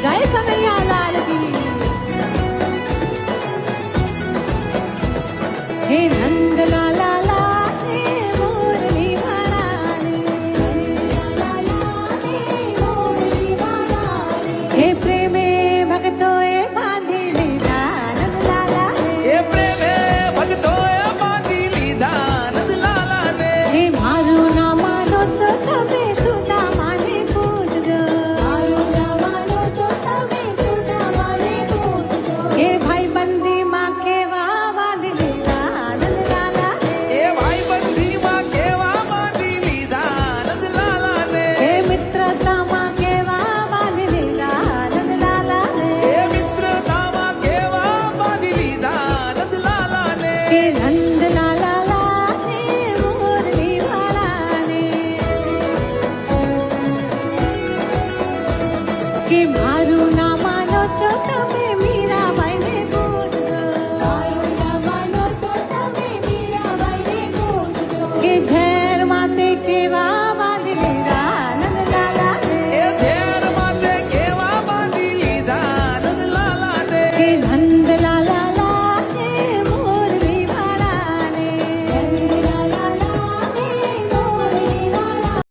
જય કનૈયા લાલ કી હે નંદ લાલા લાલે મોરલી વાળાને હે પ્રેમે ભક્તોએ બાંધી લીધા નંદ લાલા એ પ્રેમે ભક્તોએ બાંધી લીધા નંદલાલા ને હે મારું ના માનો તો તમે સુદામાને પૂજજો હે ભાઈ બંદી માં કેવા બાંધી લીધા નંદ લાલા એ ભાઈબંધીમાં કેવા બાંધી લીધા નંદલાલા ને હે મિત્રતામાં કેવા બાંધી લીધા નંદ લાલા એ મિત્રતામાં કેવા બાંધી લીધા નંદલાલા ને હે નંદ લાલા લાલે મોરલી વાળાને કે મારું ના માનો તો તમે